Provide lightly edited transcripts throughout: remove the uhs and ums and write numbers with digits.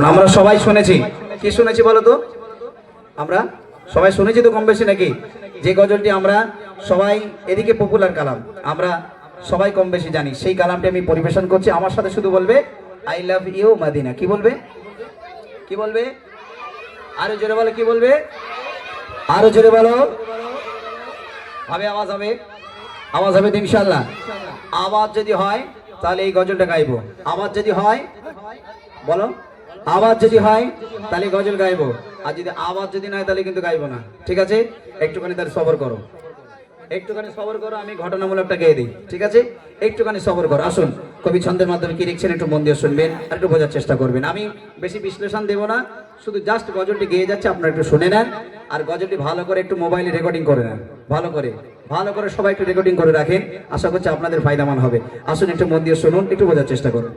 আমরা সবাই শুনেছি, কি শুনেছি বলো তো? আমরা সবাই শুনেছি তো কম বেশি নাকি? যে গজলটি আমরা সবাই, এদিকে পপুলার কালাম, আমরা সবাই কম বেশি জানি, সেই কালামটি আমি পরিবেশন করছি। আমার সাথে শুধু বলবে আই লাভ ইউ মাদিনা। কি বলবে? কি বলবে? আরো জোরে বলো। কি বলবে? আরো জোরে বলো। হবে আওয়াজ হবে? আওয়াজ হবে ইনশাআল্লাহ। আওয়াজ যদি হয় তাহলে এই গজলটা গাইবো। আওয়াজ যদি হয় বলো, আওয়াজ যদি হয় তাহলে গজল গাইবো, আর যদি আওয়াজ যদি না হয় তাহলে কিন্তু গাইবো না। ঠিক আছে? একটুখানি তাহলে সবর করো, একটুখানি সবর করো। আমি ঘটনামূলকটা গেয়ে দিই, ঠিক আছে? একটুখানি সবর করো। আসুন, কবি ছন্দের মাধ্যমে কি লিখছেন একটু মন দিয়ে শুনবেন আর একটু বোঝার চেষ্টা করবেন। আমি বেশি বিশ্লেষণ দেবো না, শুধু জাস্ট গজলটি গেয়ে যাচ্ছে, আপনারা একটু শুনে নেন। আর গজলটি ভালো করে একটু মোবাইলে রেকর্ডিং করে নেন, ভালো করে সবাই একটু রেকর্ডিং করে রাখেন। আশা করছি আপনাদের ফায়দামান হবে। আসুন, একটু মন দিয়ে শুনুন, একটু বোঝার চেষ্টা করুন।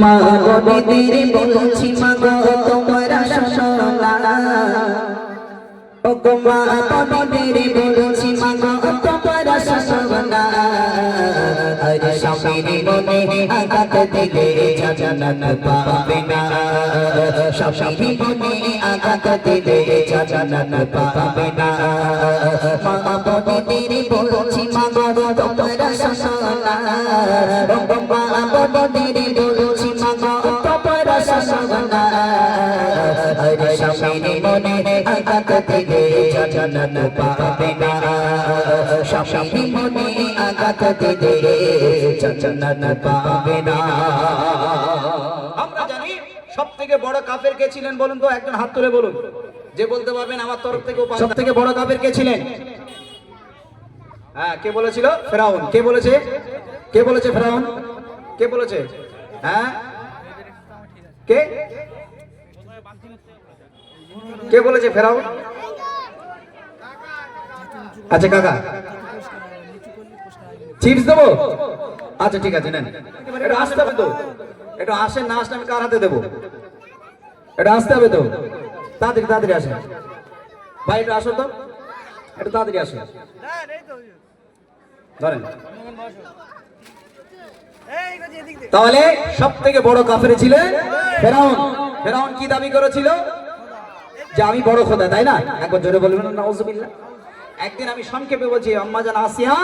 মা গদিরে বলছি মা গো তোমরা শোনা, ও গো মা গদিরে বলছি মা গো তোমরা শোনা। আরে স্বামীর মনে আঘাত দিলে জান্নাত পাবে না, স্বামীর মনে আঘাত দিলে জান্নাত পাবে না। মা গদিরে বলছি মা গো তোমরা শোনা, ও গো মা গদিরে বলছি মা গো তোমরা শোনা। আরে স্বামীর মনে আঘাত দিলে জান্নাত পাবে না, স্বামীর মনে আঘাত দিলে জান্নাত পাবে না। আমরা জানি সবথেকে বড় কাফের কে ছিলেন বলুন তো? একজন হাত তুলে বলুন, যে বলতে পারবেন আমার তরফ থেকে সবথেকে বড় কাফের কে ছিলেন? হ্যাঁ, কে বলেছিল? ফেরাউন। কে বলেছে? কে বলেছে ফেরাউন? কে বলেছে? হ্যাঁ, কে কে বলেছে ফেরাউন? আচ্ছা কাকা, চিপস দেবো? আচ্ছা ঠিক আছে, নেন। এটা আসতে হবে তো, এটা আসেন না, আসলে আমি কার হাতে দেবো? এটা আসতে হবে তো, তাড়াতাড়ি তাড়াতাড়ি আসেন ভাই, এটা আসো তো, এটা তাড়াতাড়ি আসেন, ধরেন। তাহলে সব থেকে বড় কাফের ছিলেন ফেরাউন। ফেরাউন কি দাবি করেছিল? যে আমি বড় খোদা, তাই না? একবার জোরে বলবেন নাউজুবিল্লাহ। একদিন আমি সংক্ষেপে বলছি, আম্মা জান আসিয়া,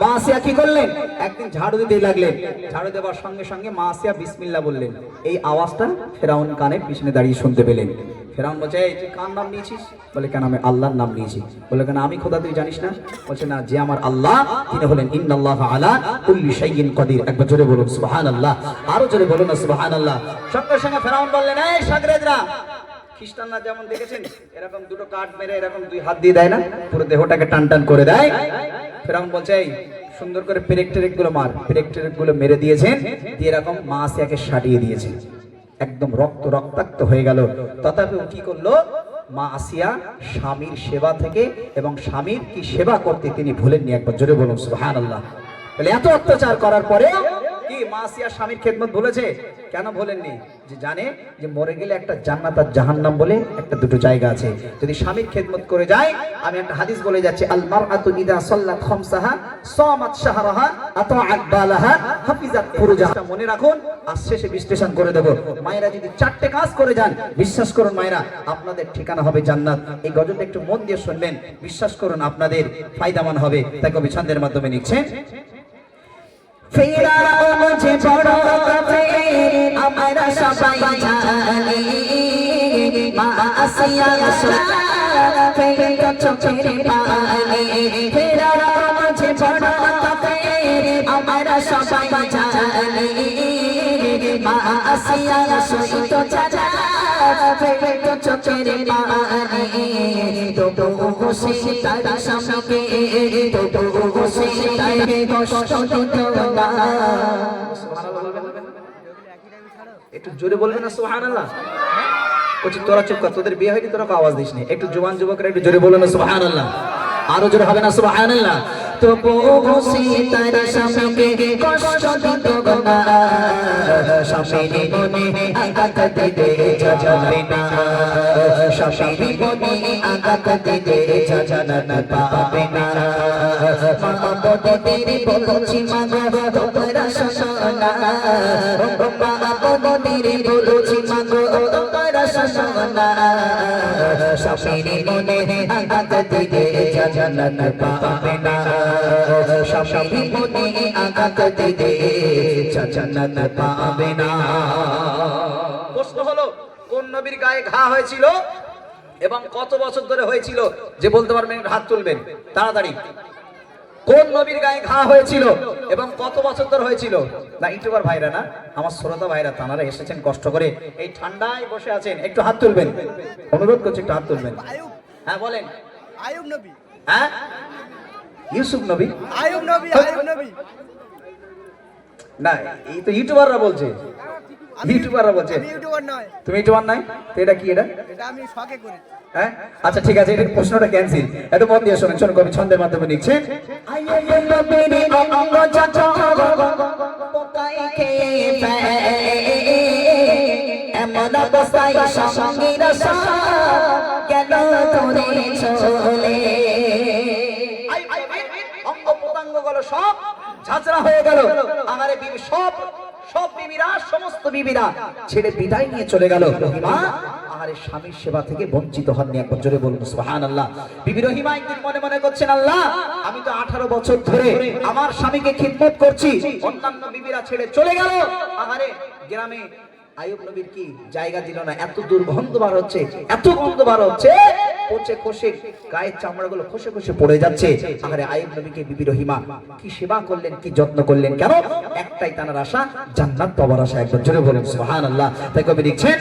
মা আসিয়া কি করলেন? একদিন ঝাড়ু দিতে লাগলেন, ঝাড়ু দেওয়ার সঙ্গে সঙ্গে মা আসিয়া বিসমিল্লাহ বললেন। এই আওয়াজটা ফেরাউন কানে পিছনে দাঁড়িয়ে শুনতে পেলেন। ফেরাউন বলছে, এই তুই কার নাম নিয়েছিস? বলে, কেন আমি আল্লাহর নাম নিয়েছি। বলে, কেন আমি খোদা তুই জানিস না? বলছে, না, যে আমার আল্লাহ তিনি হলেন ইন্নাল্লাহ আলা কুল্লি শাইইন কাদির। একবার জোরে বলুন সুবহানাল্লাহ, আরো জোরে বলুন না সুবহানাল্লাহ। সঙ্গে সঙ্গে ফেরাউন বললেন, এই শাগরেদরা, খ্রিস্টানরা যেমন দেখেছেন এরকম দুটো কাঠ মেরে এরকম দুই হাত দিয়ে দেয় না, পুরো দেহটাকে টান টান করে দেয়। ফেরাউন বলছে, এই সুন্দর করে পেরেক টেরেক গুলো মার। পেরেক টেরেক গুলো মেরে দিয়েছেন, দিয়ে এরকম মা আসিয়াকে সাটিয়ে দিয়েছে, একদম রক্তাক্ত হয়ে গেল। তথাপিও কি করলো? মা আসিয়া স্বামীর সেবা থেকে এবং স্বামীর কি সেবা করতে তিনি ভুলেননি। একবার জোরে বলুন সুবহানাল্লাহ। তাহলে এত অত্যাচার করার পরে কি মা আসিয়া স্বামীর খেদমত ভুলেছে? কেন ভুলেননি? যে জানে যে মরে গেলে একটা জান্নাত আর জাহান্নাম বলে একটা দুটো জায়গা আছে, যদি স্বামীর খেদমত করে যায়। আমি একটা হাদিস বলে যাচ্ছি, আল মারআতু ইদা সাল্লাত খামসাহা সামাত শাহরাহা আতাআত বালাহা হাফিজাত ফুরুজাহা। মনে রাখুন, আর শেষে বিশ্লেষণ করে দেব। মায়েরা যদি চারটে কাজ করে যান, বিশ্বাস করুন মায়েরা, আপনাদের ঠিকানা হবে জান্নাত। এই গজলটা একটু মন দিয়ে শুনবেন, বিশ্বাস করুন আপনাদের ফায়দামান হবে। তাই কবি ছন্দের মাধ্যমে লিখছেন, ফেরাউন যে বড় কাফের আমরা সবাই জানি, মা আসিয়া ফেরত চোখের পানি। ফেরাউন যে বড় কাফের আমরা সবাই জানি, মা আসিয়া সহিত চাচা ফেরত চোখের পানি। তবু বসে তার স্বামীকে, তবু বসে তাকে কষ্ট দিত না। একটু জোরে বলবেন না সুবহানাল্লাহ। বলছি তোরা চুপ কর, তোদের বিয়ে হয়নি, তোরা আওয়াজ দিস নি। একটু জওয়ান যুবকরা একটু জোরে বলুন না সুবহানাল্লাহ, আরো জোরে হবে না সুবহানাল্লাহ। তবু বসে তার স্বামীকে কষ্ট দিত না, স্বামীর মনে আঘাত দিতে যাবে না, স্বামীর মনে আঘাত দিতে জান্নাত পাবে না। বদিদের বলছি মাগো তোমরা শোনো না ও মা বদিদের বলছি মাগো তোমরা শোনো না স্বামীর মনে আঘাত দিলে জান্নাত পাবে না স্বামীর মনে আঘাত দিলে জান্নাত পাবে না। প্রশ্ন হলো কোন নবীর গায়ে ঘা হয়েছিল এবং কত বছর ধরে হয়েছিল? যে বলতে পারবেন হাত তুলবেন তাড়াতাড়ি। কোন নবীর গায়ে ঘা হয়েছিল এবং কত বছর ধরে হয়েছিল? না ইউটিউবার ভাইরা না, আমার শ্রোতা ভাইরা, তারা এসেছেন কষ্ট করে, এই ঠান্ডায় বসে আছেন, একটু হাত তুলবেন, অনুরোধ করছি একটু হাত তুলবেন। হ্যাঁ বলেন। আইয়ুব নবী। হ্যাঁ ইউসুফ নবী। আইয়ুব নবী। আইয়ুব নবী না, এই তো ইউটিউবাররা বলছে, ইউটিউবাররা বলছে। আমি ইউটিউবার নয়। তুমি ইউটিউবার নাই তো এটা কি? এটা এটা আমি শখে করি। হ্যাঁ আচ্ছা ঠিক আছে, এটা প্রশ্নটা ক্যান্সেল। এত মন দিয়ে শোনেন, শোন কবি ছন্দের মাধ্যমে লিখছেন। আইয়ুব নবীর অঙ্গ যত পোকায় খেয়ে ফেলে এমন অবস্থায় সঙ্গীরা সব গেল তোরে চলে। অঙ্গ প্রত্যঙ্গ গুলো সব ঝাঁঝরা হয়ে গেল। আমারে বিবি সব বিবিরা, সমস্ত বিবিরা ছেড়ে বিদায় নিয়ে চলে গেল। রহিমা আহারে স্বামীর সেবা থেকে বঞ্চিত হননি। একবার জোরে বলুন সুবহানাল্লাহ। বিবি রহিমা একদিন মনে মনে করছেন, আল্লাহ আমি তো 18 বছর ধরে আমার স্বামীকে খিদমত করছি, অন্যান্য বিবিরা ছেড়ে চলে গেল। আহারে গ্রামে আইয়ুব নবীর কি জায়গা দিল না, এত দুর্গন্ধ বার হচ্ছে, এত গন্ধ বার হচ্ছে, পচে খসে গায়ের চামড়াগুলো খসে খসে পড়ে যাচ্ছে। আরে আইয়ুব নবীকে বিবি রহিমা কি সেবা করলেন, কি যত্ন করলেন, কেন? একটাই তার আশা, জান্নাত পাওয়ার আশা। একবার জোরে বলুন সুবহানাল্লাহ। তাই কবি লিখছেন,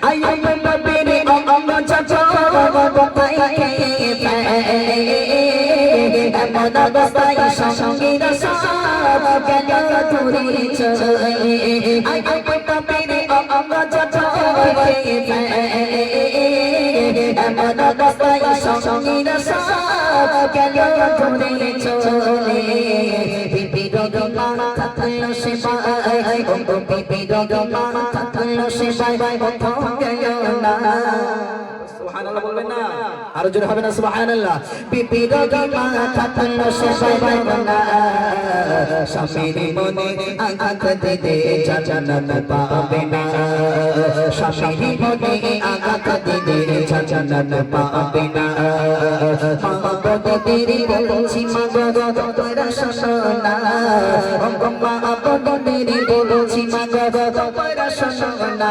আইয়ুব নবীর অঙ্গ যত পোকায় খেয়ে ফেলে এমন অবস্থায় সঙ্গীরা সব গেল তোরে চলে। আইয়ুব নবীর অঙ্গ যত খেয়ে ফেলে এমন অবস্থায় সঙ্গীরা সব গেল তোরে চলে। বিবি রহিমা থাকলো সেবায় ও বিবি রহিমা থাকলো সেবায় কোথাও গেল না। সুবহানাল্লাহ বলবেন না? আরো জোরে হবে না সুবহানাল্লাহ? বিবি রহিমা থাকলো সেবায় না স্বামীর মনে আঘাত দিলে জান্নাত পাবে না স্বামীর মনে আঘাত দিলে জান্নাত পাবে না। মা বদিদের বলছি মাগো তোমরা শোনো না মা বদিদের বলছি মাগো তোমরা শোনো না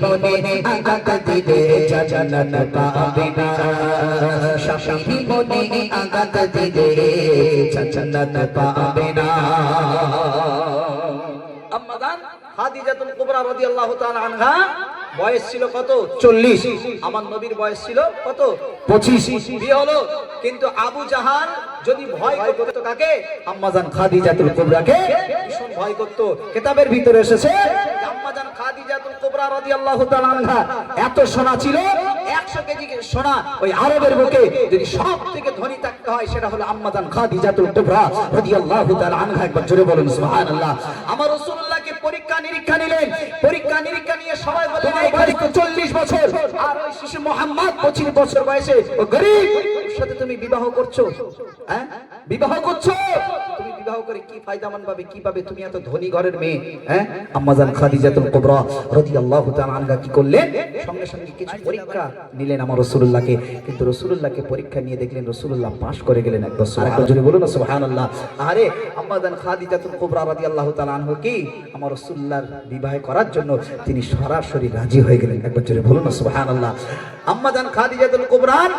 স্বামীর মনে আঘাত দিলে জান্নাত পাবে না স্বামীর মনে আঘাত দিলে জান্নাত পাবে না। আম্মাজান খাদিজাতুল কুবরা রাদিয়াল্লাহু তাআলা আনহা বয়স ছিল কত? 40। আমার নবীর বয়স ছিল কত? 25। বিয়ে হলো, কিন্তু আবু জাহাল যদি ভয় করত কাকে? আম্মাজান খাদিজাতুল কুবরাকে ভীষণ ভয় করত। কিতাবের ভিতরে এসেছে আম্মাজান খাদিজাতুল কুবরা রাদিয়াল্লাহু তাআলা আনহা এত সোনা ছিল, 100 কেজি সোনা ওই আরবের বুকে যদি সবথেকে ধনী থাকতে হয় সেটা হলো আম্মাজান খাদিজাতুল কুবরা রাদিয়াল্লাহু তাআলা আনহা। একবার জোরে বলুন সুবহানাল্লাহ। আমার রাসূলুল্লাহকে পরীক্ষা নিরীক্ষা নিলেন, পরীক্ষা নিরীক্ষা নিয়ে সবাই বললেন এই বয়স 40 বছর, আর ওই শিশু মুহাম্মদ 25 বছর বয়সে ও গরীব ওর সাথে তুমি বিবাহ করছো? হ্যাঁ বিবাহ করছো? তুমি বিবাহ করে কি ফায়দামান পাবে, কি পাবে? তুমি এত ধনী ঘরের মেয়ে। হ্যাঁ আম্মাজান খাদিজাতুল কুবরা রাদিয়াল্লাহু তাআলা আনহা কি করলেন? সঙ্গে সঙ্গে কিছু পরীক্ষা নিলেন আমার রাসূলুল্লাহকে, কিন্তু রাসূলুল্লাহকে পরীক্ষা নিয়ে দেখলেন রাসূলুল্লাহ পাস করে গেলেন। একবার সুবহানাল্লাহ বলুন না সুবহানাল্লাহ। আরে আম্মাজান খাদিজাতুল কুবরা রাদিয়াল্লাহু তাআলা আনহা কি আমার রাসূলুল্লাহর বিবাহ করার জন্য তিনি সরাসরি রাজি হয়ে গেলেন। একবার জোরে বলুন না সুবহানাল্লাহ। আম্মাজান খাদিজাতুল কুবরার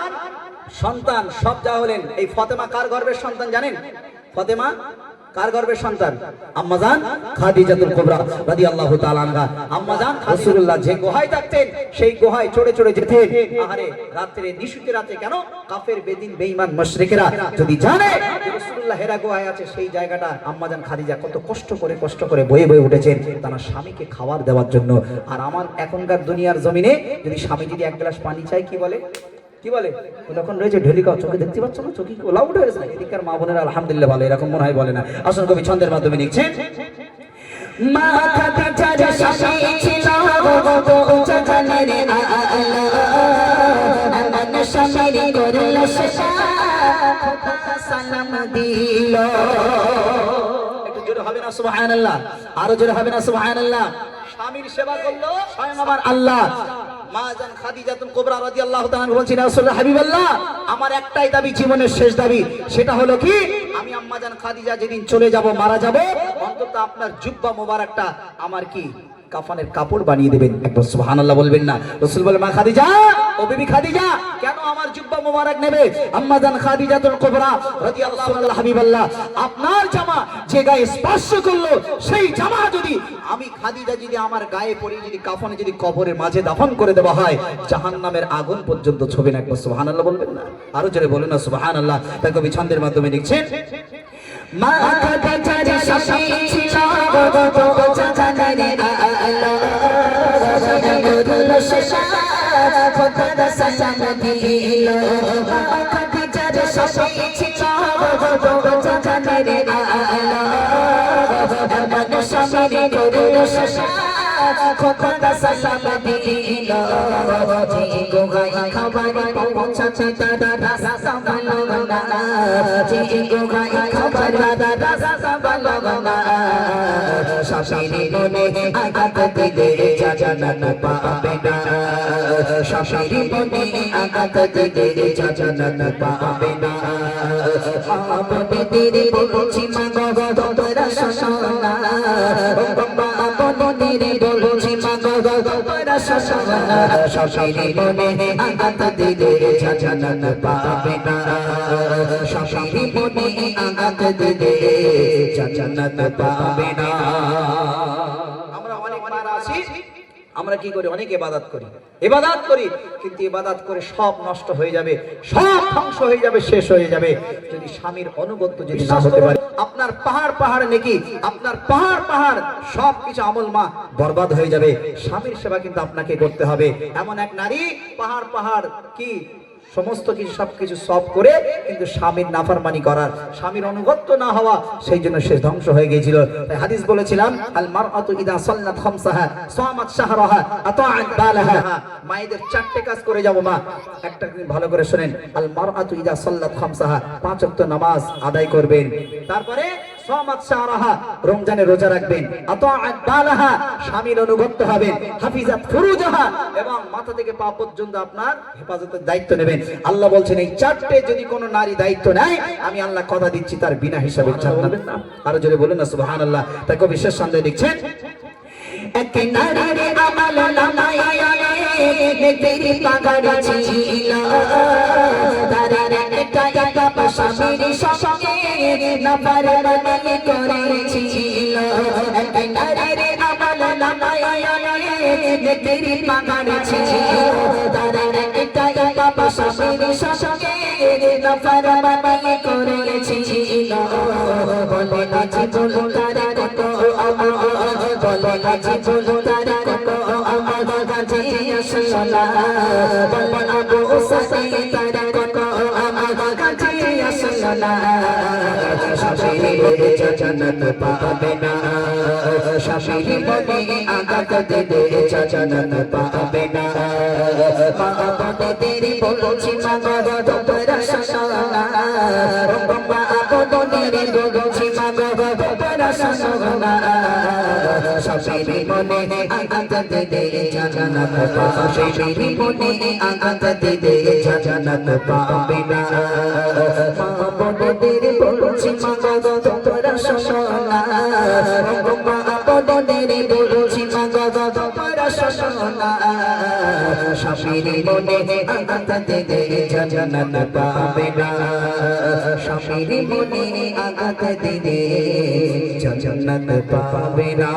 সন্তান সব যা হলেন, এই ফাতেমা কার গর্ভের সন্তান জানেন? ফাতেমা কার গর্ভের সন্তান? আম্মাজান খাদিজাতুল কুবরা রাদিয়াল্লাহু তাআলা আনহা। আম্মাজান রাসূলুল্লাহ যে গুহায় থাকতেন সেই গুহায় চড়ে চড়ে যেতেন। আরে রাতে নিশুতে রাতে কেন কাফের বেদিন বেঈমান মুশরিকেরা যদি জানে যে রাসূলুল্লাহ হেরা গুহায় আছে, সেই জায়গাটা আম্মাজান খাদিজা কত কষ্ট করে বয়ে বয়ে উঠেছেন তার স্বামীকে খাবার দেওয়ার জন্য। আর আমার এখনকার দুনিয়ার জমিনে যদি স্বামী যদি এক গ্লাস পানি চাই কি বলে? কি বলে? তখন রয়েছে ঢেলিকা, চোখে দেখতে পাচ্ছ না, চোখে ওলা উঠে গেছে না? এদিককার মা বোনেরা আলহামদুলিল্লাহ ভালো, এরকম মনে হয় বলে না। আসল কবি ছন্দের মাধ্যমে লিখছেন, মা খাদিজার স্বামী ছিল জানের আলা আমার স্বামীর করল সেবা সালাম দি দিল। একটু জোরে হবে না সুবহানাল্লাহ, আরো জোরে হবে না সুবহানাল্লাহ। স্বামীর সেবা করলো স্বয়ং আমার আল্লাহ। মা জান খাদিজাতুল কুবরা রাদিয়াল্লাহু তাআলা বলছেন, ইয়া রাসূলুল্লাহ হাবিবাল্লাহ, আমার একটাই দাবি, জীবনের শেষ দাবি, সেটা হলো কি আমি আম্মা জান খাদিজা যেদিন চলে যাব, মারা যাব, অন্তত আপনার জুব্বা মোবারকটা আমার কি কাফনের কাপড় বানিয়ে দেবেন। একবার সুবহানাল্লাহ বলবেন না? রাসূল বলে, মা খাদিজা, ও বিবি খাদিজা, কেন আমার জুব্বা মোবারক নেবে? আম্মা জান খাদিজাতুল কুবরা রাদিয়াল্লাহু তাআলা হাবিবাল্লাহ, আপনার জামা যে গায়ে স্পর্শ করলো, সেই জামা যদি আমি খাদিজা যদি আমার গায়ে পরিয়ে যদি কাফনে যদি কবরের মাঝে দাফন করে দেওয়া হয়, জাহান্নামের আগুন পর্যন্ত ছবে না। একবার সুবহানাল্লাহ বলবেন না? আরো জোরে বলুন না সুবহানাল্লাহ। তাই কবি ছন্দের মাধ্যমে লিখছেন, মা খাদিজার স্বামী ছিল জাহানের আলো, নূরুল শেষাত খোদার সালাম দিল। মা খাদিজার স্বামী ছিল জাহানের আলো, এমন স্বামীর নূরুল শেষাত খোদার সালাম দিল। যে গোগাই খাবার পৌঁছাতে তারা রাস্তা ভালো না, যে গোগাই খাবার রাস্তা ভালো না, শাশুড়ি মনে আঘাত দিলে জান্নাত পাবে না, শাশুড়ি মনে আঘাত দিলে জান্নাত পাবে না। আপনিদের বলছি মা গো তোমরা শোনো না, আপনিদের বলছি মা গো তোমরা শোনো না, শাশুড়ি মনে আঘাত দিলে জান্নাত পাবে না, শাশুড়ি মনে আঘাত দিলে জান্নাত পাবে না। আমরা অনেক মারা আছি, আমরা কি করি? অনেক ইবাদত করি, ইবাদত করি, কিন্তু ইবাদত করে সব নষ্ট হয়ে যাবে, সব ধ্বংস হয়ে যাবে, শেষ হয়ে যাবে যদি স্বামীর অনুগত্য যদি না হতে পারে। আপনার পাহাড় পাহাড় নেকি, আপনার পাহাড় পাহাড় সবকিছু আমল মা বরবাদ হয়ে যাবে। স্বামীর সেবা কিন্তু আপনাকে করতে হবে। এমন এক নারী পাহাড় পাহাড় কি সমস্ত কিছু সবকিছু সব করে কিন্তু স্বামীর নাফরমানি করার, স্বামীর অনুগত্য না হওয়া, সেই জন্য সে ধ্বংস হয়ে গিয়েছিল। তাই হাদিস বলেছিলাম, আল মারআতু ইদা সাল্লাত খামসাহা সামাত শাহরাহা আতাআত বালাহা। মায়েদের চারটি কাজ করে যাব মা, একটা ভালো করে শুনেন। আল মারআতু ইদা সাল্লাত খামসাহা, 5 ওয়াক্ত নামাজ আদায় করবেন, তারপরে সামাত শাহরাহা, রমজানে রোজা রাখবেন, আতাআত বালাহা, স্বামীর অনুগত্য হবেন, হাফিজাত ফুরুজাহা, এবং মাথা থেকে পা পর্যন্ত আপনার হেফাজতের দায়িত্ব নেবেন। আল্লাহ বলছেন এই চারটে যদি কোনো নারী দায়িত্ব নেয়, আমি আল্লাহ কথা দিচ্ছি তার বিনা হিসাবে জান্নাত। আরো জোরে বলুন না সুবহানাল্লাহ। তাই কবি শেষ সন্দেহ লিখছেন, এক নারীর আমল নামায় নেকের পাগাড়ি ছিল, তার একটা স্বামীর সঙ্গে নাফরমানি করেছিল। এক নারীর আমল নামায় নেকের পাগাড়ি ছিল, তার একটা স্বামীর সঙ্গে নাফরমানি করেছিল। বলে না জীবন তার কত আমল, বলে না জীবন তার কত আমল কাজে আসলো না, বলে আবু সাঈদ তার কত আমল কাজে আসলো না। শাশুড়ি বলে জান্নাত পাবে না, শাশুড়ি বলে আঘাত দিলে জান্নাত পাবে না। মা আপনাদের বলছি মা গো তোমরা শোনো না, মা আপনাদের বলছি মা গো তোমরা শোনো না, শাশুড়ি মনে আঘাত দিলে জান্নাত পাবে, শাশুড়ি মনে আঘাত দিলে জান্নাত পাবে না। মা আপনাদের বলছি মা গো তোমরা শোনো না, মা আপনাদের বলছি মা গো তোমরা শোনো না, শাশুড়ি মনে আঘাত দিলে জান্নাত পাবে না, শাশুড়ি মনে আঘাত দিলে জান্নাত পাবে না।